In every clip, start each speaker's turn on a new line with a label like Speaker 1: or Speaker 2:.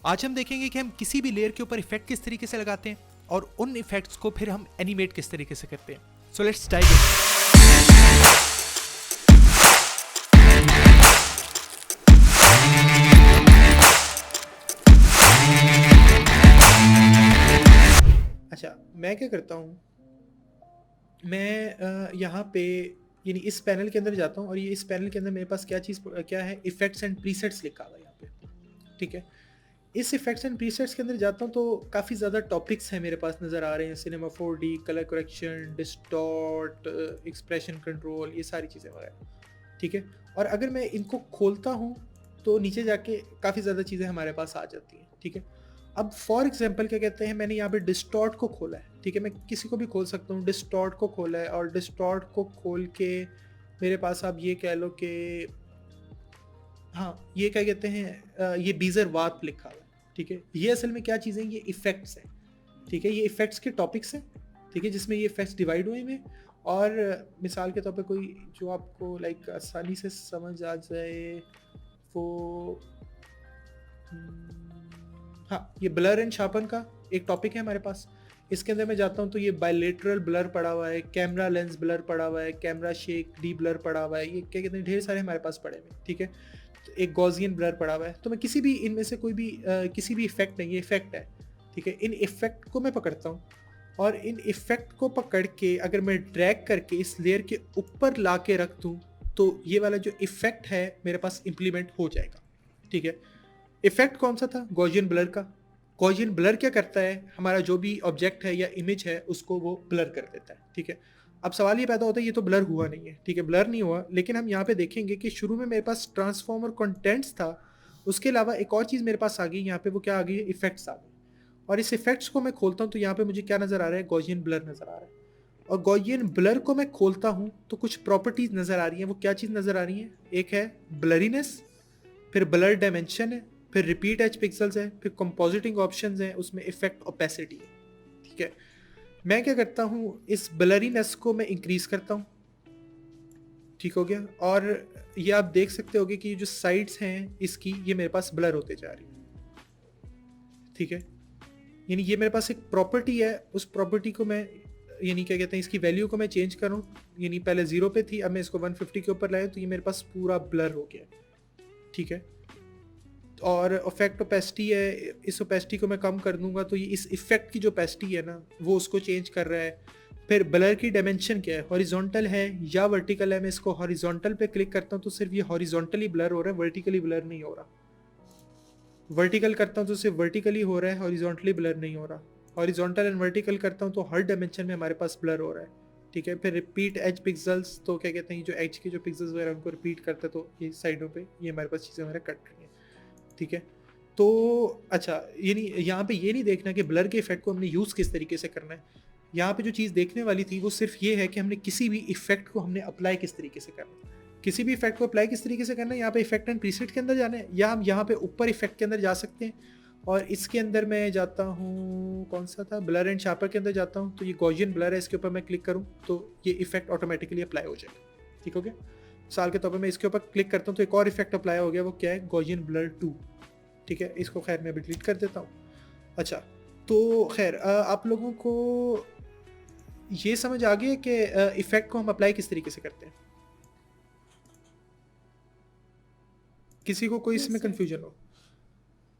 Speaker 1: आज हम देखेंगे कि हम किसी भी लेयर के ऊपर इफेक्ट किस तरीके से लगाते हैं और उन इफेक्ट्स को फिर हम एनिमेट किस तरीके से करते हैं। So let's dive in. अच्छा, मैं क्या करता हूँ, मैं यहाँ पे यानी इस पैनल के अंदर जाता हूँ और ये इस पैनल के अंदर मेरे पास क्या है, इफेक्ट्स एंड प्रीसेट्स लिखा हुआ है यहाँ पे। ठीक है, इस इफेक्ट्स एंड प्रीसेट्स के अंदर जाता हूँ तो काफ़ी ज़्यादा टॉपिक्स हैं मेरे पास नज़र आ रहे हैं। Cinema 4D, colour correction, distort, expression control, ये सारी चीज़ें वगैरह। ठीक है, और अगर मैं इनको खोलता हूँ तो नीचे जाके काफ़ी ज़्यादा चीज़ें हमारे पास आ जाती हैं। ठीक है, अब फॉर एग्जांपल क्या कहते हैं, मैंने यहाँ पे डिस्टॉर्ट को खोला है। ठीक है, मैं किसी को भी खोल सकता हूँ, डिस्टॉर्ट को खोला है और डिस्टॉर्ट को खोल के मेरे पास आप ये कह लो कि हाँ, ये क्या कहते हैं, ये बीजर वार्प लिखा हुआ है। ठीक है, ये असल में क्या चीज़ें, ये इफेक्ट्स हैं। ठीक है, ये इफेक्ट्स के टॉपिक्स हैं। ठीक है, जिसमें ये इफेक्ट्स डिवाइड हुए हैं। और मिसाल के तौर पे कोई जो आपको लाइक आसानी से समझ आ जाए वो हाँ, ये ब्लर एंड शार्पन का एक टॉपिक है हमारे पास। इसके अंदर मैं जाता हूँ तो ये बायलेटरल ब्लर पड़ा हुआ है, कैमरा लेंस ब्लर पड़ा हुआ है, कैमरा शेक डी ब्लर पड़ा हुआ है, ये क्या कहते हैं, ढेर सारे हमारे पास पड़े हुए हैं। ठीक है, तो एक गॉसियन ब्लर पड़ा हुआ है। तो मैं किसी भी इनमें से कोई भी किसी भी इफेक्ट नहीं, ये इफेक्ट है। ठीक है, इन इफेक्ट को मैं पकड़ता हूँ और इन इफेक्ट को पकड़ के अगर मैं ड्रैग करके इस लेयर के ऊपर ला के रख दूँ तो ये वाला जो इफेक्ट है मेरे पास इम्प्लीमेंट हो जाएगा। ठीक है, इफेक्ट कौन सा था, गॉसियन ब्लर का। गॉसियन ब्लर क्या करता है, हमारा जो भी ऑब्जेक्ट है या इमेज है उसको वो ब्लर कर देता है। ठीक है, अब सवाल ये पैदा होता है ये तो ब्लर हुआ नहीं है। ठीक है, ब्लर नहीं हुआ, लेकिन हम यहाँ पे देखेंगे कि शुरू में मेरे पास ट्रांसफॉर्मर कंटेंट्स था, उसके अलावा एक और चीज़ मेरे पास आ गई यहाँ पे, वो क्या आ गई है, इफेक्ट्स आ गए। और इस इफेक्ट्स को मैं खोलता हूँ तो यहाँ पे मुझे क्या नज़र आ रहा है, गॉसियन ब्लर नज़र आ रहा है। और गॉसियन ब्लर को मैं खोलता हूँ तो कुछ प्रॉपर्टीज नज़र आ रही हैं। वो क्या चीज़ नज़र आ रही है, एक है ब्लरीनेस, फिर ब्लर डायमेंशन है, फिर रिपीट एज पिक्सल्स है, फिर कंपोजिटिंग ऑप्शंस हैं, उसमें इफेक्ट ओपेसिटी है। ठीक है, मैं क्या करता हूँ, इस ब्लरीनेस को मैं इंक्रीज करता हूँ। ठीक हो गया, और ये आप देख सकते होगे कि जो साइड्स हैं इसकी, ये मेरे पास ब्लर होते जा रही है। ठीक है, यानी ये मेरे पास एक प्रॉपर्टी है, उस प्रॉपर्टी को मैं यानी क्या कहते हैं, इसकी वैल्यू को मैं चेंज करूँ, यानी पहले 0 पे थी, अब मैं इसको 150 के ऊपर लाया तो ये मेरे पास पूरा ब्लर हो गया। ठीक है, और इफेक्ट ओपेसिटी है, इस ओपेसिटी को मैं कम कर दूंगा तो ये इस इफेक्ट की जो ओपेसिटी है ना वो उसको चेंज कर रहा है। फिर ब्लर की डायमेंशन क्या है, हॉरिजॉन्टल है या वर्टिकल है। मैं इसको हॉरिजॉन्टल पे क्लिक करता हूँ तो सिर्फ ये हॉरिजॉन्टली ब्लर हो रहा है, वर्टिकली ब्लर नहीं हो रहा। वर्टिकल करता हूँ तो सिर्फ वर्टिकली हो रहा है, हॉरिजॉन्टली ब्लर नहीं हो रहा। हॉरिजॉन्टल एंड वर्टिकल करता हूँ तो हर डायमेंशन में हमारे पास ब्लर हो रहा है। ठीक है, फिर रिपीट एज पिक्सल्स, तो क्या कहते हैं, जो एज के जो पिक्सल्स वगैरह उनको रिपीट करते हैं तो ये साइडों पे ये हमारे पास चीज़ें हमारे कट रही हैं। ठीक है, तो अच्छा, यानी यहाँ पे ये नहीं देखना कि ब्लर के इफेक्ट को हमने यूज़ किस तरीके से करना है। यहाँ पे जो चीज़ देखने वाली थी वो सिर्फ ये है कि हमने किसी भी इफेक्ट को हमने अप्लाई किस तरीके से करना है। किसी भी इफेक्ट को अप्लाई किस तरीके से करना है, यहाँ पे इफेक्ट एंड प्रीसेट के अंदर जाना है, या हम यहाँ पे ऊपर इफेक्ट के अंदर जा सकते हैं। और इसके अंदर मैं जाता हूँ, कौन सा था, ब्लर एंड शार्पर के अंदर जाता हूँ तो ये गॉसियन ब्लर है, इसके ऊपर मैं क्लिक करूँ तो ये इफेक्ट ऑटोमेटिकली अप्लाई हो जाएगा। ठीक हो गया, साल के तौर पर मैं इसके ऊपर क्लिक करता हूँ तो एक और इफेक्ट अप्लाई हो गया, वो क्या है, गॉसियन ब्लर 2। ठीक है, इसको खैर मैं अभी डिलीट कर देता हूँ। अच्छा, तो खैर आप लोगों को ये समझ आ गया कि इफेक्ट को हम अप्लाई किस तरीके से करते हैं। किसी को कोई
Speaker 2: यस
Speaker 1: इसमें
Speaker 2: सर।
Speaker 1: कंफ्यूजन हो।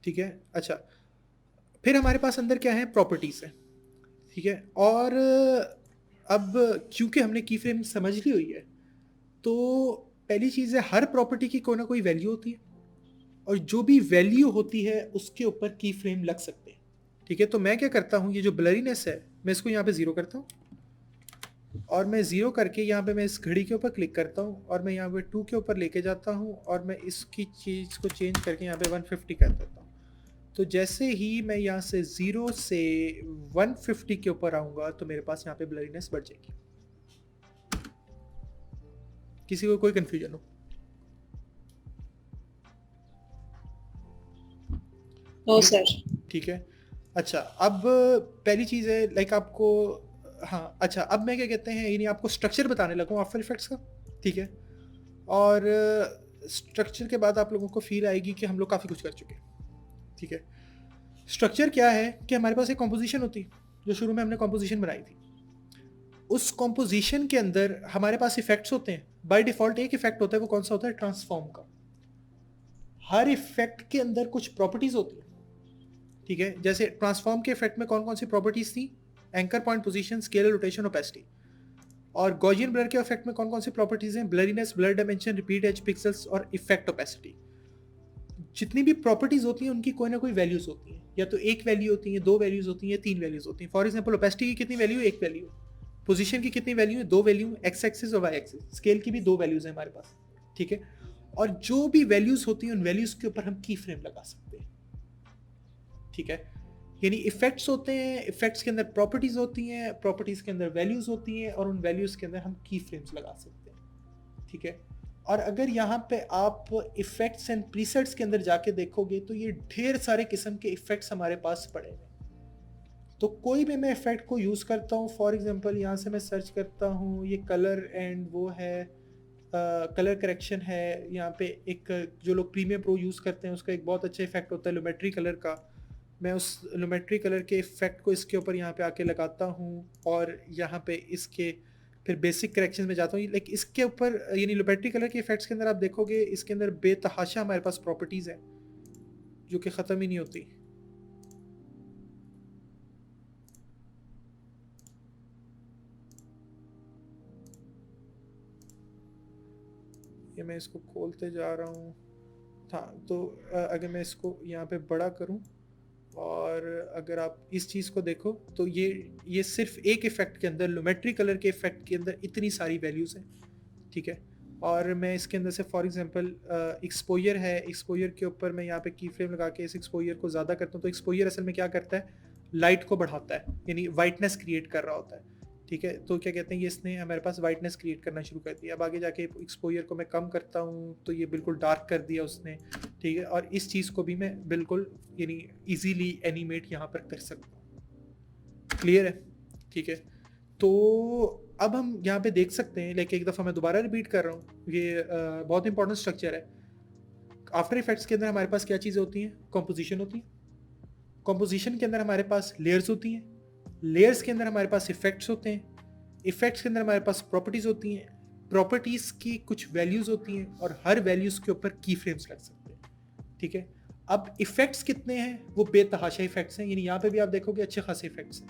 Speaker 1: ठीक है, अच्छा, फिर हमारे पास अंदर क्या है, प्रॉपर्टीज है। ठीक है, और अब क्योंकि हमने की फ्रेम समझ ली हुई है तो पहली चीज़ है, हर प्रॉपर्टी की कोई ना कोई वैल्यू होती है और जो भी वैल्यू होती है उसके ऊपर की फ्रेम लग सकते हैं। ठीक है, तो मैं क्या करता हूँ, ये जो ब्लरीनेस है मैं इसको यहाँ पे 0 करता हूँ और मैं 0 करके यहाँ पे मैं इस घड़ी के ऊपर क्लिक करता हूँ और मैं यहाँ पे 2 के ऊपर लेके जाता हूँ और मैं इसकी चीज़ को चेंज करके यहाँ पे 150 कर देता हूँ। तो जैसे ही मैं यहाँ से 0 से 150 के ऊपर आऊँगा तो मेरे पास यहाँ पे ब्लरीनेस बढ़ जाएगी। किसी को कोई कन्फ्यूजन हो?
Speaker 2: नो
Speaker 1: ये
Speaker 2: सर।
Speaker 1: ठीक है, अच्छा, अब पहली चीज़ है लाइक आपको, हाँ अच्छा, अब मैं क्या कहते हैं, यानी आपको स्ट्रक्चर बताने लगा हूँ आफ्टर इफेक्ट्स का। ठीक है, और स्ट्रक्चर के बाद आप लोगों को फील आएगी कि हम लोग काफ़ी कुछ कर चुके हैं। ठीक है, स्ट्रक्चर क्या है कि हमारे पास एक कॉम्पोजिशन होती, जो शुरू में हमने कॉम्पोजिशन बनाई थी। उस कॉम्पोजिशन के अंदर हमारे पास इफेक्ट्स होते हैं। बाय डिफॉल्ट एक इफेक्ट होता है, वो कौन सा होता है? ट्रांसफॉर्म का। हर इफेक्ट के अंदर कुछ प्रॉपर्टीज होती है, ठीक है। जैसे ट्रांसफॉर्म के इफेक्ट में कौन कौन सी प्रॉपर्टीज थी? Anchor point, position, scaler, rotation, opacity. और गॉसियन ब्लर के इफेक्ट में कौन कौन सी प्रॉपर्टीज हैं? Blurriness, blur dimension, repeat edge pixels और इफेक्ट ओपेसिटी। जितनी भी प्रॉपर्टीज होती हैं उनकी कोई ना कोई वैल्यूज होती हैं, या तो एक वैल्यू होती है, दो वैल्यूज होती हैं, तीन वैल्यूज होती हैं। फॉर एग्जांपल ओपेसिटी की कितनी वैल्यू? एक वैल्यू। पोजीशन की कितनी वैल्यू है? दो वैल्यू, एक्स एक्सिस और वाई एक्सिस। स्केल की भी दो वैल्यूज हैं हमारे पास, ठीक है। और जो भी वैल्यूज होती हैं उन वैल्यूज के ऊपर हम की फ्रेम लगा सकते हैं, ठीक है। यानी इफेक्ट्स होते हैं, इफेक्ट्स के अंदर प्रॉपर्टीज होती हैं, प्रॉपर्टीज के अंदर वैल्यूज होती हैं, और उन वैल्यूज के अंदर हम की फ्रेम्स लगा सकते हैं, ठीक है। और अगर यहाँ पे आप इफेक्ट्स एंड प्रीसेट्स के अंदर जाके देखोगे तो ये ढेर सारे किस्म के इफेक्ट्स हमारे पास पड़े हैं। तो कोई भी मैं इफेक्ट को यूज़ करता हूँ, फॉर एग्जांपल यहाँ से मैं सर्च करता हूँ, ये कलर एंड वो है कलर करेक्शन है। यहाँ पे एक जो लोग प्रीमियर प्रो यूज़ करते हैं उसका एक बहुत अच्छा इफेक्ट होता है लुमेट्री कलर का। मैं उस लुमेट्री कलर के इफेक्ट को इसके ऊपर यहाँ पे आके लगाता हूँ, और यहाँ पे इसके फिर बेसिक करेक्शन में जाता हूँ। लाइक इसके ऊपर यानी लुमेट्री कलर के इफेक्ट्स के अंदर आप देखोगे इसके अंदर बेतहाशा हमारे पास प्रॉपर्टीज़ हैं जो कि ख़त्म ही नहीं होती। ये मैं इसको खोलते जा रहा हूँ। हाँ, तो अगर मैं इसको यहाँ पे बड़ा करूँ और अगर आप इस चीज़ को देखो तो ये सिर्फ एक इफेक्ट के अंदर, लुमेट्री कलर के इफेक्ट के अंदर इतनी सारी वैल्यूज़ हैं, ठीक है। और मैं इसके अंदर से फॉर एग्जांपल एक्सपोजर है, एक्सपोजर के ऊपर मैं यहाँ पे की फ्रेम लगा के इस एक्सपोजर को ज़्यादा करता हूँ। तो एक्सपोजर असल में क्या करता है? लाइट को बढ़ाता है, यानी वाइटनेस क्रिएट कर रहा होता है, ठीक है। तो क्या कहते हैं, ये इसने हमारे पास वाइटनेस क्रिएट करना शुरू कर दिया। अब आगे जाके एक्सपोजर को मैं कम करता हूँ तो ये बिल्कुल डार्क कर दिया उसने, ठीक है। और इस चीज़ को भी मैं बिल्कुल यानी इजीली एनिमेट यहाँ पर कर सकता हूँ। क्लियर है? ठीक है। तो अब हम यहाँ पे देख सकते हैं, लेकिन एक दफ़ा मैं दोबारा रिपीट कर रहा हूँ, ये बहुत इंपॉर्टेंट स्ट्रक्चर है। आफ्टर इफेक्ट्स के अंदर हमारे पास क्या चीज़ें होती हैं? कॉम्पोजिशन होती है। कॉम्पोजिशन के अंदर हमारे पास लेयर्स होती हैं। लेयर्स के अंदर हमारे पास इफेक्ट्स होते हैं। इफेक्ट्स के अंदर हमारे पास प्रॉपर्टीज़ होती हैं। प्रॉपर्टीज़ की कुछ वैल्यूज़ होती हैं, और हर वैल्यूज़ के ऊपर की फ्रेम्स लग सकते हैं, ठीक है। अब इफेक्ट्स कितने हैं? वो बेतहाशा इफेक्ट्स हैं, यानी यहाँ पे भी आप देखोगे अच्छे खासे इफेक्ट्स हैं,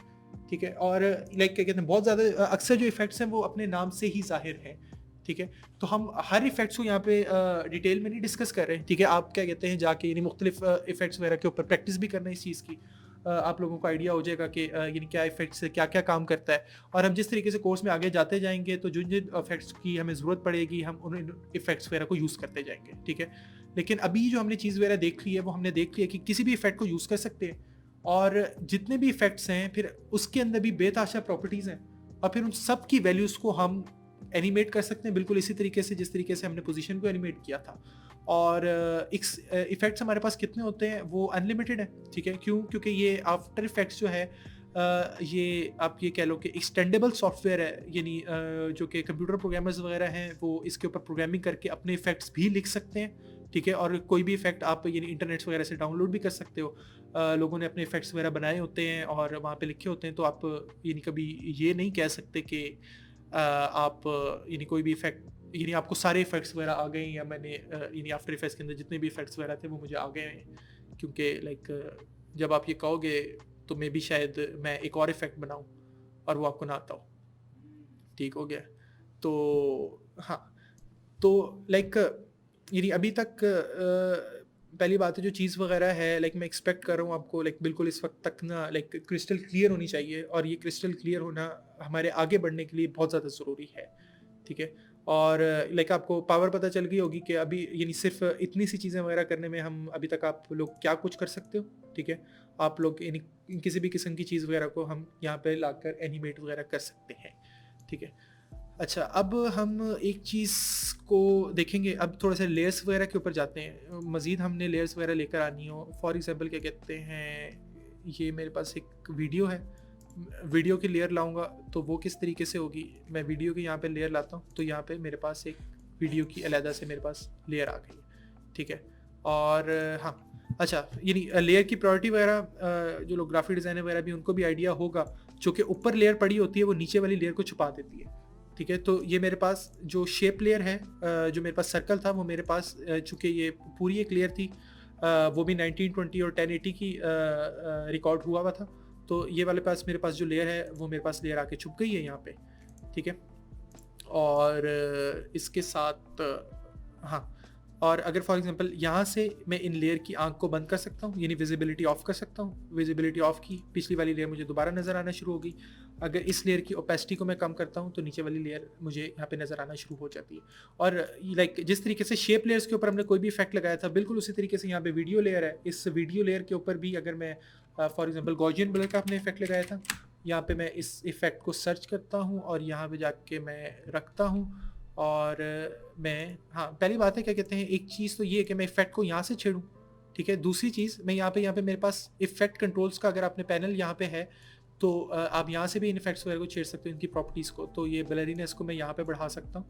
Speaker 1: ठीक है। और लाइक क्या कहते हैं, बहुत ज़्यादा अक्सर जो इफेक्ट्स हैं वो अपने नाम से ही जाहिर हैं, ठीक है। तो हम हर इफेक्ट्स को यहाँ पे डिटेल में नहीं डिस्कस कर रहे हैं, ठीक है। आप क्या कहते हैं जाके यानी मुख्तलिफ इफेक्ट्स वगैरह के ऊपर प्रैक्टिस भी करना है इस चीज़ की। आप लोगों को आइडिया हो जाएगा कि यानी क्या इफेक्ट्स क्या क्या काम करता है। और हम जिस तरीके से कोर्स में आगे जाते जाएंगे तो जिन जिन इफेक्ट्स की हमें ज़रूरत पड़ेगी हम उन इफेक्ट्स वगैरह को यूज़ करते जाएंगे, ठीक है। लेकिन अभी जो हमने चीज़ वगैरह देख ली है वो हमने देख लिया कि किसी भी इफेक्ट को यूज़ कर सकते हैं, और जितने भी इफेक्ट्स हैं फिर उसके अंदर भी बेतहाशा प्रॉपर्टीज़ हैं, और फिर उन सब की वैल्यूज़ को हम एनिमेट कर सकते हैं बिल्कुल इसी तरीके से जिस तरीके से हमने पोजीशन को एनिमेट किया था। और इफेक्ट्स हमारे पास कितने होते हैं? वो अनलिमिटेड है, ठीक है। क्यों? क्योंकि ये आफ्टर इफेक्ट्स जो है ये आप ये कह लो कि एक्सटेंडेबल सॉफ्टवेयर है, यानी जो कि कंप्यूटर प्रोग्रामर्स वगैरह हैं वो इसके ऊपर प्रोग्रामिंग करके अपने इफेक्ट्स भी लिख सकते हैं, ठीक है। और कोई भी इफेक्ट आप यानी इंटरनेट वगैरह से डाउनलोड भी कर सकते हो। लोगों ने अपने इफेक्ट्स वगैरह बनाए होते हैं और वहाँ पे लिखे होते हैं, तो आप यानी कभी ये नहीं कह सकते कि आप यानी कोई भी इफेक्ट यानी आपको सारे इफेक्ट्स वगैरह आ गए, या मैंने यानी आफ्टर इफेक्ट्स के अंदर जितने भी इफेक्ट्स वगैरह थे वो मुझे आ गए हैं। क्योंकि लाइक जब आप ये कहोगे तो मे भी शायद मैं एक और इफेक्ट बनाऊं और वो आपको ना आता हो, ठीक हो गया। तो हाँ, तो लाइक यानी अभी तक पहली बात है जो चीज़ वगैरह है, लाइक मैं एक्सपेक्ट कर रहा हूँ आपको लाइक बिल्कुल इस वक्त तक ना लाइक क्रिस्टल क्लियर होनी चाहिए, और ये क्रिस्टल क्लियर होना हमारे आगे बढ़ने के लिए बहुत ज़्यादा ज़रूरी है, ठीक है। और लाइक आपको पावर पता चल गई होगी कि अभी यानी सिर्फ इतनी सी चीज़ें वगैरह करने में हम अभी तक आप लोग क्या कुछ कर सकते हो, ठीक है। आप लोग यानी किसी भी किस्म की चीज़ वगैरह को हम यहाँ पे लाकर एनिमेट वगैरह कर सकते हैं, ठीक है। अच्छा, अब हम एक चीज़ को देखेंगे, अब थोड़ा सा लेयर्स वगैरह के ऊपर जाते हैं। मज़ीद हमने लेयर्स वगैरह लेकर आनी हो, फॉर एग्जांपल क्या कहते हैं, ये मेरे पास एक वीडियो है, वीडियो की लेयर लाऊंगा तो वो किस तरीके से होगी? मैं वीडियो की यहाँ पे लेयर लाता हूँ तो यहाँ पे मेरे पास एक वीडियो की अलहदा से मेरे पास लेयर आ गई है, ठीक है। और हाँ, अच्छा, यानी लेयर की प्रायोरिटी वगैरह जो लोग ग्राफिक डिज़ाइनर वगैरह भी उनको भी आइडिया होगा, जो कि ऊपर लेयर पड़ी होती है वो नीचे वाली लेयर को छुपा देती है। ठीक है, तो ये मेरे पास जो शेप लेयर है, जो मेरे पास सर्कल था वो मेरे पास, चूँकि ये पूरी एक लेयर थी, वो भी 1920 और 1080 की रिकॉर्ड हुआ हुआ था। तो ये वाले पास मेरे पास जो लेयर है वो मेरे पास लेयर आके छुप गई है यहाँ पे। ठीक है, और इसके साथ हाँ, और अगर फॉर एग्जांपल यहाँ से मैं इन लेयर की आंख को बंद कर सकता हूँ, यानी विजिबिलिटी ऑफ कर सकता हूँ। विजिबिलिटी ऑफ की, पिछली वाली लेयर मुझे दोबारा नज़र आना शुरू हो गई। अगर इस लेयर की ओपेसिटी को मैं कम करता हूँ तो नीचे वाली लेयर मुझे यहाँ पे नज़र आना शुरू हो जाती है। और लाइक जिस तरीके से शेप लेयर्स के ऊपर हमने कोई भी इफेक्ट लगाया था, बिल्कुल उसी तरीके से यहाँ पे वीडियो लेयर है। इस वीडियो लेयर के ऊपर भी अगर मैं फॉर एग्जाम्पल गॉसियन ब्लर का अपने इफेक्ट लगाया था, यहाँ पे मैं इस इफेक्ट को सर्च करता हूँ और यहाँ पे जाके मैं रखता हूँ। और मैं, हाँ, पहली बात है क्या कहते हैं, एक चीज़ तो ये है कि मैं इफेक्ट को यहाँ से छेड़ूँ। ठीक है, दूसरी चीज़ मैं यहाँ पे मेरे पास इफेक्ट कंट्रोल्स का अगर आपने पैनल यहाँ पे है तो आप यहाँ से भी इन इफेक्ट्स वगैरह को छेड़ सकते हो, इनकी प्रॉपर्टीज़ को। तो ये ब्लरीनेस को मैं यहाँ पे बढ़ा सकता हूँ,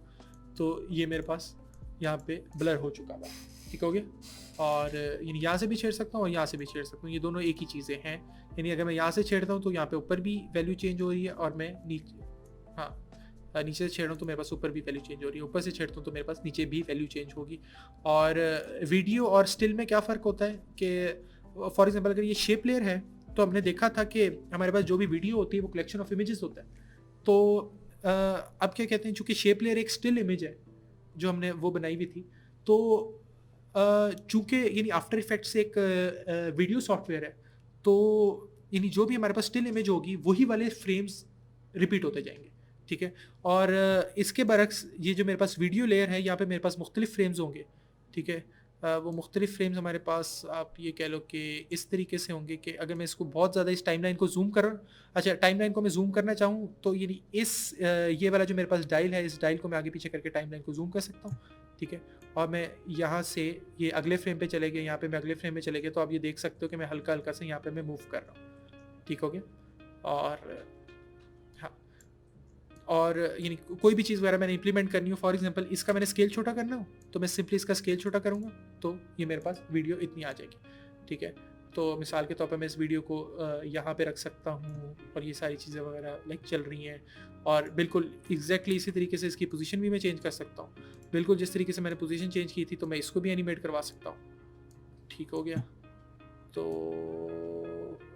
Speaker 1: तो ये मेरे पास यहाँ पे ब्लर हो चुका है। ठीक हो गया, और यानी यहाँ से भी छेड़ सकता हूँ और यहाँ से भी छेड़ सकता हूँ, ये दोनों एक ही चीज़ें हैं। यानी अगर मैं यहाँ से छेड़ता हूँ तो यहाँ पे ऊपर भी वैल्यू चेंज हो रही है, और मैं नीचे, हाँ, नीचे से छेड़ रहा हूँ तो मेरे पास ऊपर भी वैल्यू चेंज हो रही है, ऊपर से छेड़ता हूँ तो मेरे पास नीचे भी वैल्यू चेंज होगी। और वीडियो और स्टिल में क्या फ़र्क होता है कि फॉर एग्जांपल अगर ये शेप लेयर है तो हमने देखा था कि हमारे पास जो भी वीडियो होती है वो कलेक्शन ऑफ इमेजेस होता है। तो अब क्या कहते हैं, चूँकि शेप लेयर एक स्टिल इमेज है जो हमने वो बनाई हुई थी, तो चूँकि यानी आफ्टर इफेक्ट्स एक वीडियो सॉफ्टवेयर है, तो यानी जो भी हमारे पास स्टिल इमेज होगी वही वाले फ्रेम्स रिपीट होते जाएंगे। ठीक है, और इसके बरक्स ये जो मेरे पास वीडियो लेयर है, यहाँ पे मेरे पास मुख्तलिफ फ्रेम्स होंगे। ठीक है, वो मुख्तलिफ फ्रेम्स हमारे पास, आप ये कह लो कि इस तरीके से होंगे कि अगर मैं इसको बहुत ज़्यादा इस टाइमलाइन को जूम कर, अच्छा टाइमलाइन को मैं जूम करना चाहूँ तो यानी इस ये वाला जो मेरे पास डायल है, इस डायल को मैं आगे पीछे करके टाइमलाइन को जूम कर सकता हूँ। ठीक है, और मैं यहाँ से ये अगले फ्रेम पे चले गए, यहाँ पे मैं अगले फ्रेम में चले गए, तो आप ये देख सकते हो कि मैं हल्का हल्का से यहाँ पे मैं मूव कर रहा हूँ। ठीक हो गया, और हाँ, और यानी कोई भी चीज़ वगैरह मैंने इंप्लीमेंट करनी हो, फॉर एग्जांपल इसका मैंने स्केल छोटा करना हो तो मैं सिंपली इसका स्केल छोटा करूँगा तो ये मेरे पास वीडियो इतनी आ जाएगी। ठीक है, तो मिसाल के तौर पर मैं इस वीडियो को यहाँ पे रख सकता हूँ और ये सारी चीज़ें वगैरह लाइक चल रही हैं, और बिल्कुल एग्जैक्टली इसी तरीके से इसकी पोजीशन भी मैं चेंज कर सकता हूँ। बिल्कुल जिस तरीके से मैंने पोजीशन चेंज की थी तो मैं इसको भी एनिमेट करवा सकता हूँ। ठीक हो गया, तो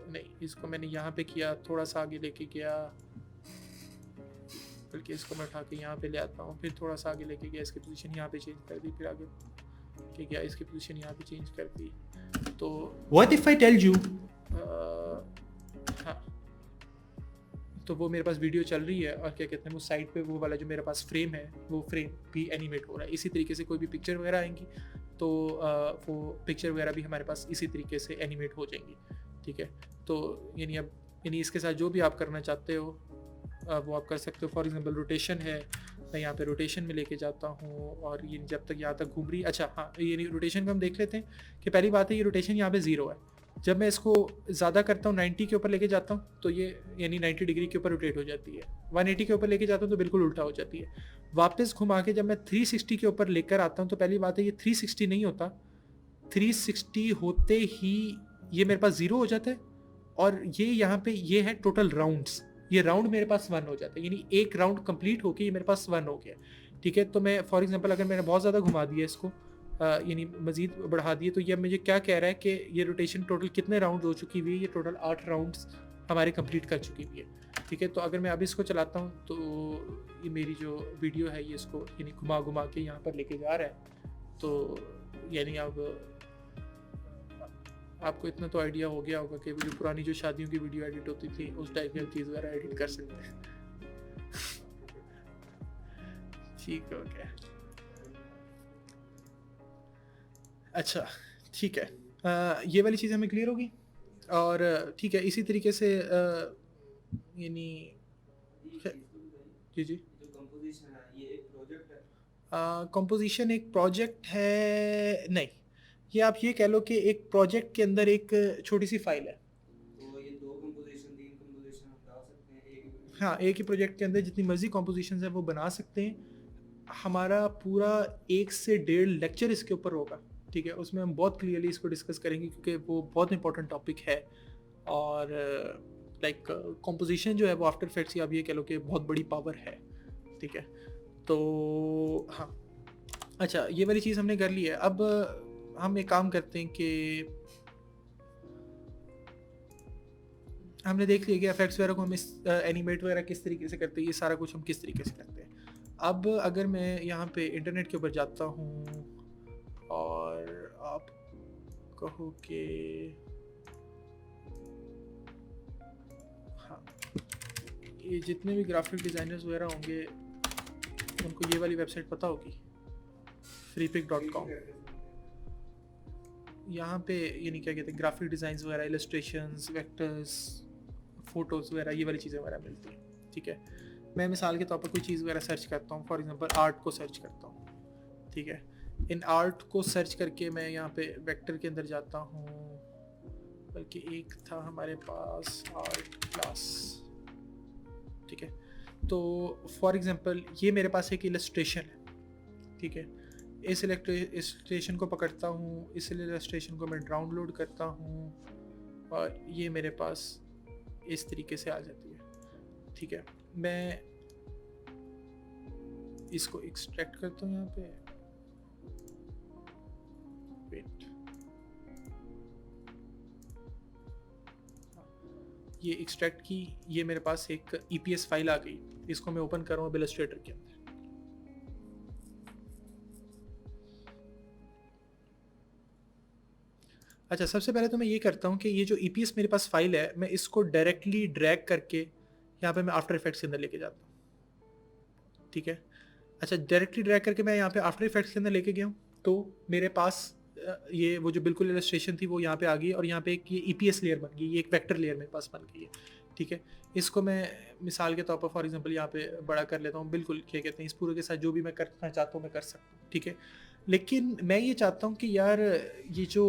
Speaker 1: नहीं, इसको मैंने यहाँ पे किया, थोड़ा सा आगे लेके गया, बल्कि इसको मैं उठा के यहाँ पे ले आता हूँ, फिर थोड़ा सा आगे लेके गया, इसकी पोजीशन यहाँ पे चेंज कर दी, फिर आगे के गया, इसकी पोजीशन यहाँ पे चेंज कर दी। तो
Speaker 2: What if I tell you?
Speaker 1: हाँ, तो वो मेरे पास वीडियो चल रही है और क्या कहते हैं वो साइड पे वो वाला जो मेरे पास फ्रेम है वो फ्रेम भी एनिमेट हो रहा है। इसी तरीके से कोई भी पिक्चर वगैरह आएंगी तो वो पिक्चर वगैरह भी हमारे पास इसी तरीके से एनिमेट हो जाएंगी। ठीक है, तो यानी अब यानी इसके साथ जो भी आप करना चाहते हो वो आप कर सकते हो। फॉर एग्जांपल रोटेशन है, मैं यहाँ पे रोटेशन में लेके जाता हूँ और ये जब तक यहाँ तक घूम रही, अच्छा हाँ, ये रोटेशन का हम देख लेते हैं कि पहली बात है ये रोटेशन यहाँ पे 0 है। जब मैं इसको ज़्यादा करता हूँ 90 के ऊपर लेके जाता हूँ तो ये यानी 90 डिग्री के ऊपर रोटेट हो जाती है। 180 के ऊपर लेके जाता हूँ तो बिल्कुल उल्टा हो जाती है। वापस घुमा के जब मैं 360 के ऊपर लेकर आता हूँ तो पहली बात है ये 360 नहीं होता, 360 होते ही ये मेरे पास 0 हो जाता है, और ये यहाँ पे ये है टोटल राउंड्स, ये राउंड मेरे पास 1 हो जाता है, यानी एक राउंड कंप्लीट होके ये मेरे पास 1 हो गया। ठीक है, तो मैं फॉर एग्जांपल अगर मैंने बहुत ज़्यादा घुमा दिया इसको यानी मज़ीद बढ़ा दिए तो ये मुझे क्या कह रहा है कि ये रोटेशन टोटल कितने राउंड हो चुकी हुई है, ये टोटल 8 राउंड्स हमारे कंप्लीट कर चुकी हुई है। ठीक है, तो अगर मैं अब इसको चलाता हूँ तो ये मेरी जो वीडियो है ये इसको यानी घुमा घुमा के यहाँ पर लेके जा रहा है। तो यानी अब आपको इतना तो आइडिया हो गया होगा कि जो पुरानी जो शादियों की वीडियो एडिट होती थी उस टाइप की चीज़ वगैरह एडिट कर सकते हैं। ठीक हो गया, अच्छा ठीक है, ये वाली चीज़ हमें क्लियर होगी। और ठीक है, इसी तरीके से यानी जी जी कंपोजिशन एक प्रोजेक्ट है, नहीं, ये आप ये कह लो कि एक प्रोजेक्ट के अंदर एक छोटी सी फाइल है।
Speaker 2: तो ये 2 कंपोजिशन 3 कंपोजिशन हम डाल सकते हैं एक,
Speaker 1: हाँ, एक ही प्रोजेक्ट के अंदर जितनी मर्जी कंपोजिशन है वो बना सकते हैं। हमारा पूरा 1 से 1.5 लेक्चर इसके ऊपर होगा। ठीक है, उसमें हम बहुत क्लियरली इसको डिस्कस करेंगे क्योंकि वो बहुत इंपॉर्टेंट टॉपिक है। और लाइक कंपोजिशन जो है वो आफ्टर इफेक्ट्स, या आप ये कह लो कि बहुत बड़ी पावर है, ठीक है। तो हाँ, अच्छा, ये वाली चीज़ हमने कर ली है। अब हम एक काम करते हैं कि हमने देख लिया कि इफेक्ट्स वगैरह को हम इस एनिमेट वगैरह किस तरीके से करते हैं, ये सारा कुछ हम किस तरीके से करते हैं। अब अगर मैं यहाँ पे इंटरनेट के ऊपर जाता हूँ और आप कहो कि हाँ, ये जितने भी ग्राफिक डिज़ाइनर्स वगैरह होंगे उनको ये वाली वेबसाइट पता होगी, freepik.com। यहाँ पे ये नहीं क्या कहते, ग्राफिक डिज़ाइंस वगैरह, इलस्ट्रेशंस, वेक्टर्स, फोटोज़ वगैरह, ये वाली चीज़ें वगैरह मिलती हैं, ठीक है। मैं मिसाल के तौर पर कोई चीज़ वगैरह सर्च करता हूँ, फॉर एग्जांपल आर्ट को सर्च करता हूँ, ठीक है। इन आर्ट को सर्च करके मैं यहाँ पे वेक्टर के अंदर जाता हूँ, बल्कि एक था हमारे पास आर्ट क्लास, ठीक है। तो फॉर एग्जांपल ये मेरे पास एक इलस्ट्रेशन है, ठीक है। इस इलस्ट्रेशन को पकड़ता हूँ, इस इलस्ट्रेशन को मैं डाउनलोड करता हूँ और ये मेरे पास इस तरीके से आ जाती है, ठीक है। मैं इसको एक्सट्रैक्ट करता हूँ यहाँ पे, वेट, ये एक्सट्रैक्ट की, ये मेरे पास एक EPS फाइल आ गई। इसको मैं ओपन कर रहा हूँ इलस्ट्रेटर के अंदर। अच्छा, सबसे पहले तो मैं ये करता हूँ कि ये जो EPS मेरे पास फाइल है, मैं इसको डायरेक्टली ड्रैग करके यहाँ पे मैं आफ्टर इफेक्ट्स के अंदर लेके जाता हूँ, ठीक है। अच्छा, डायरेक्टली ड्रैग करके मैं यहाँ पे आफ्टर इफेक्ट्स के अंदर लेके गया हूँ, तो मेरे पास ये वो जो बिल्कुल इलस्ट्रेशन थी वो यहाँ पे आ गई और यहाँ पे एक ये EPS लेयर बन गई, ये एक वेक्टर लेयर मेरे पास बन गई है, ठीक है। इसको मैं मिसाल के तौर पर फॉर एग्जांपल यहाँ पे बड़ा कर लेता हूँ, बिल्कुल क्या कहते हैं, इस पूरे के साथ जो भी मैं करना चाहता हूँ मैं कर सकता हूँ, ठीक है। लेकिन मैं ये चाहता हूँ कि यार ये जो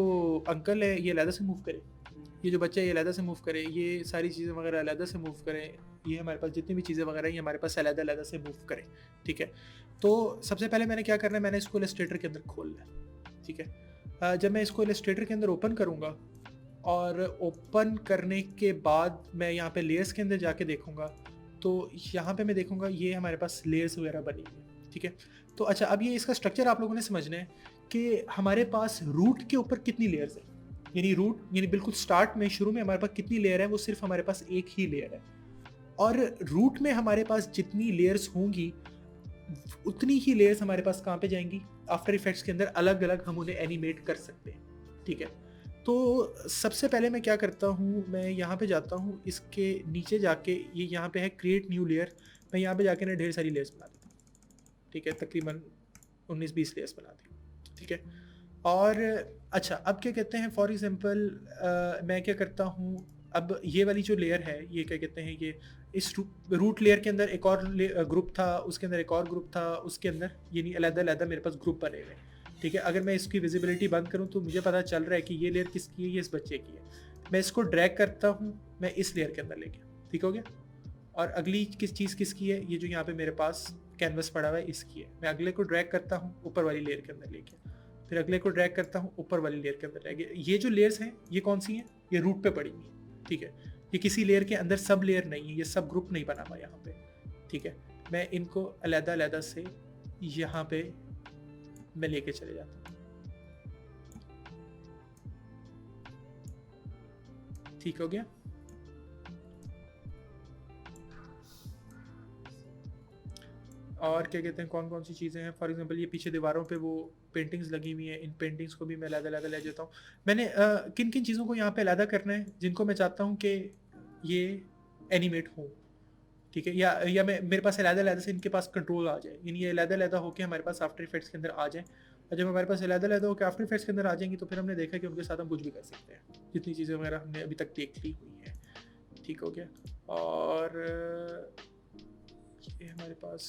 Speaker 1: अंकल है ये अलहदा से मूव करे, ये जो बच्चा है ये अलहदा से मूव करे, ये सारी चीज़ें वगैरह अलहदा से मूव करें, ये हमारे पास जितनी भी चीज़ें वगैरह ये हमारे पास अलहदा अलहदा से मूव करें, ठीक है। तो सबसे पहले मैंने क्या करना है, मैंने इसको इलस्ट्रेटर के अंदर खोलना है, ठीक है। जब मैं इसको इलस्ट्रेटर के अंदर ओपन करूँगा और ओपन करने के बाद मैं यहाँ पे लेयर्स के अंदर जाके देखूँगा, तो यहाँ पे मैं देखूँगा ये हमारे पास लेयर्स वगैरह बनी हुई है, ठीक है। तो अच्छा, अब ये इसका स्ट्रक्चर आप लोगों ने समझना है कि हमारे पास रूट के ऊपर कितनी लेयर्स है, यानी रूट यानी बिल्कुल स्टार्ट में शुरू में हमारे पास कितनी लेयर है, वो सिर्फ हमारे पास एक ही लेयर है। और रूट में हमारे पास जितनी लेयर्स होंगी उतनी ही लेयर्स हमारे पास कहाँ पे जाएंगी, आफ्टर इफेक्ट्स के अंदर अलग अलग हम उन्हें एनिमेट कर सकते हैं, ठीक है। तो सबसे पहले मैं क्या करता हूँ, मैं यहाँ पे जाता हूँ, इसके नीचे जाके ये यहाँ पे है क्रिएट न्यू लेयर, मैं यहाँ पे जाके ना ढेर सारी लेयर्स बना देता हूँ, ठीक है। तकरीबन 19-20 लेयर्स बना दी, ठीक है। और अच्छा, अब क्या कहते हैं, फॉर एग्जांपल मैं क्या करता हूँ, अब ये वाली जो लेयर है ये क्या कहते हैं, ये इस रूट लेयर के अंदर एक और ग्रुप था, उसके अंदर एक और ग्रुप था, उसके अंदर यानी अलग अलग मेरे पास ग्रुप बने हुए, ठीक है। अगर मैं इसकी विजिबिलिटी बंद करूँ तो मुझे पता चल रहा है कि ये लेयर किसकी है, ये इस बच्चे की है। मैं इसको ड्रैग करता हूँ, मैं इस लेयर के अंदर ले गया, ठीक हो गया। और अगली किस चीज़ किसकी है, ये जो यहाँ पे मेरे पास कैनवस पड़ा हुआ है इसकी है। मैं अगले को ड्रैग करता हूँ, ऊपर वाली लेयर के अंदर ले गया, फिर अगले को ड्रैग करता हूँ, ऊपर वाली लेयर के अंदर रह गया। ये जो लेयर्स हैं ये कौन सी हैं, ये रूट पे पड़ी हुई, ठीक है। ये किसी लेयर के अंदर सब लेयर नहीं है, ये सब ग्रुप नहीं बना हुआ यहाँ पे, ठीक है। मैं इनको अलग अलग से यहाँ पे मैं लेके चले जाता हूँ, ठीक हो गया। और क्या कहते हैं, कौन कौन सी चीज़ें हैं, फॉर एग्जांपल ये पीछे दीवारों पे वो पेंटिंग्स लगी हुई हैं, इन पेंटिंग्स को भी मैं अलग अलग ले जाता हूँ। मैंने किन किन चीज़ों को यहाँ पे अलग करना है जिनको मैं चाहता हूँ कि ये एनिमेट हो, ठीक है, या मैं मेरे पास अलग अलग से इनके पास कंट्रोल आ जाए, यानी ये अलग अलग होकर हमारे पास आफ्टर इफेक्ट्स के अंदर आ जाए। और जब हमारे पास अलग अलग होकर आफ्टर इफेक्ट्स के अंदर आ जाएंगी तो फिर हमने देखा कि उनके साथ हम कुछ भी कर सकते हैं, जितनी चीज़ें वगैरह हमने अभी तक देख ली हुई हैं, ठीक हो गया। और ये हमारे पास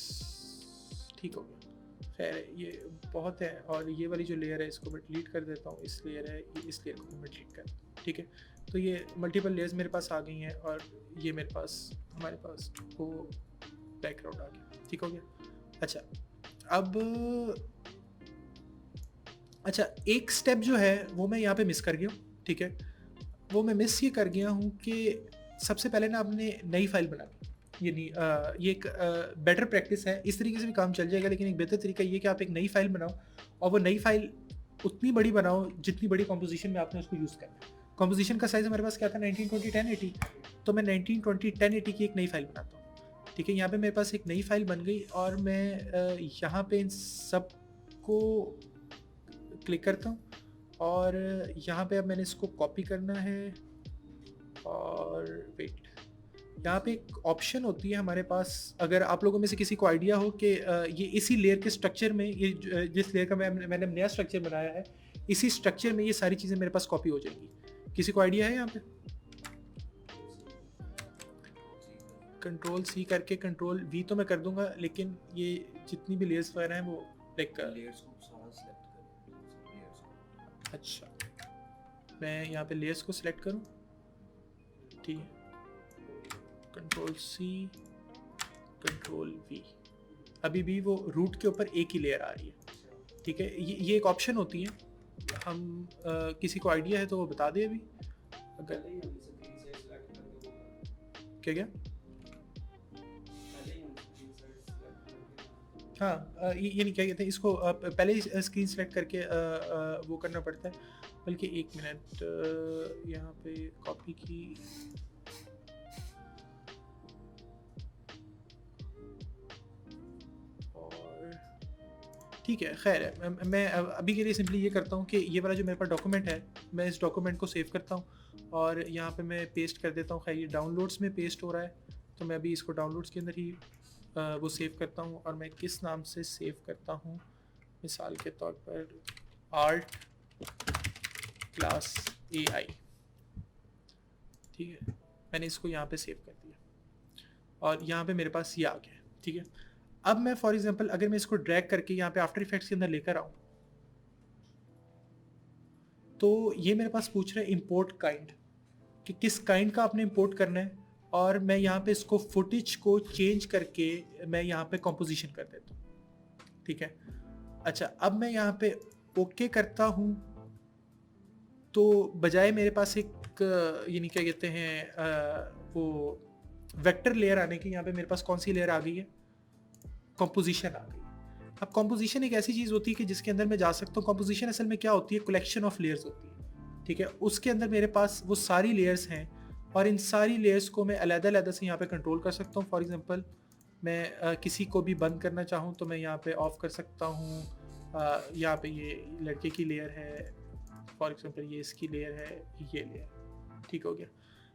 Speaker 1: ठीक हो गया, खैर ये बहुत है। और ये वाली जो लेयर है इसको मैं डिलीट कर देता हूँ, इस लेयर है ये, इस लेयर को मैं डिलीट कर देता हूँ, ठीक है। तो ये मल्टीपल लेयर्स मेरे पास आ गई हैं और ये मेरे पास हमारे पास वो बैकग्राउंड आ गया, ठीक हो गया। अच्छा, अब अच्छा, एक स्टेप जो है वो मैं यहाँ पे मिस कर गया हूँ, ठीक है। वो मैं मिस ये कर गया हूँ कि सबसे पहले ना आपने नई फाइल बनानी, यानी ये एक बेटर प्रैक्टिस है। इस तरीके से भी काम चल जाएगा, लेकिन एक बेहतर तरीका ये कि आप एक नई फाइल बनाओ और वो नई फाइल उतनी बड़ी बनाओ जितनी बड़ी कॉम्पोजिशन में आपने उसको यूज़ करना है। कॉम्पोजिशन का साइज़ हमारे पास क्या था, 1920 1080, तो मैं 1920 1080 की एक नई फाइल बनाता हूँ, ठीक है। यहाँ पे मेरे पास एक नई फाइल बन गई और मैं यहाँ पे इन सब को क्लिक करता हूँ और यहाँ पे अब मैंने इसको कॉपी करना है और वेट, यहाँ पे एक ऑप्शन होती है हमारे पास। अगर आप लोगों में से किसी को आइडिया हो कि ये इसी लेयर के स्ट्रक्चर में, ये जिस लेयर का मैंने नया स्ट्रक्चर बनाया है, इसी स्ट्रक्चर में ये सारी चीज़ें मेरे पास कॉपी हो जाएंगी। किसी को आइडिया है यहाँ पे? कंट्रोल सी करके कंट्रोल वी तो मैं कर दूंगा, लेकिन ये जितनी भी लेयर्स वगैरह हैं वो लाइक
Speaker 2: लेयर्स को सारा सिलेक्ट करें, लेयर्स को।
Speaker 1: अच्छा, मैं यहाँ पे लेयर्स को सिलेक्ट करूँ, ठीक है। कंट्रोल सी कंट्रोल वी, अभी भी वो रूट के ऊपर एक ही लेयर आ रही है, ठीक है। ये एक ऑप्शन होती है। हम किसी को आइडिया है तो वो बता दे अभी। अगर
Speaker 2: पहले ही हम स्क्रीन से सिलेक्ट करके वो
Speaker 1: क्या क्या
Speaker 2: पहले ही हम स्क्रीन से सिलेक्ट करके
Speaker 1: हाँ, ये नहीं, क्या कहते हैं इसको, पहले ही स्क्रीन सेलेक्ट करके वो करना पड़ता है। बल्कि एक मिनट, यहाँ पे कॉपी की, और ठीक है, खैर है। मैं अभी के लिए सिंपली ये करता हूँ कि ये वाला जो मेरे पास डॉक्यूमेंट है, मैं इस डॉक्यूमेंट को सेव करता हूँ और यहाँ पे मैं पेस्ट कर देता हूँ। खैर ये डाउनलोड्स में पेस्ट हो रहा है, तो मैं अभी इसको डाउनलोड्स के अंदर ही वो सेव करता हूँ। और मैं किस नाम से सेव करता हूँ, मिसाल के तौर पर आर्ट क्लास AI, ठीक है। मैंने इसको यहाँ पे सेव कर दिया और यहाँ पे मेरे पास ये आ गया है, ठीक है। अब मैं फॉर एग्जांपल अगर मैं इसको ड्रैग करके यहाँ पे आफ्टर इफेक्ट्स के अंदर लेकर आऊँ, तो ये मेरे पास पूछ रहा है इंपोर्ट काइंड, कि किस काइंड का आपने इंपोर्ट करना है। और मैं यहाँ पे इसको फुटेज को चेंज करके मैं यहाँ पे कंपोजिशन कर देता हूँ, ठीक है। अच्छा, अब मैं यहाँ पे ओके करता हूँ, तो बजाय मेरे पास एक यानी क्या कहते हैं वो वेक्टर लेयर आने की, यहाँ पे मेरे पास कौन सी लेयर आ गई है, कंपोजिशन आ गई। अब कंपोजिशन एक ऐसी चीज़ होती है कि जिसके अंदर मैं जा सकता हूँ। कंपोजिशन असल में क्या होती है, कलेक्शन ऑफ लेयर्स होती है, ठीक है। उसके अंदर मेरे पास वो सारी लेयर्स हैं और इन सारी लेयर्स को मैं अलग-अलग से यहाँ पे कंट्रोल कर सकता हूँ। फॉर एग्जांपल मैं किसी को भी बंद करना चाहूँ तो मैं यहाँ पे ऑफ कर सकता हूँ। यहाँ पे ये लड़के की लेयर है, फॉर एग्जांपल ये इसकी लेयर है, ये लेयर, ठीक हो गया।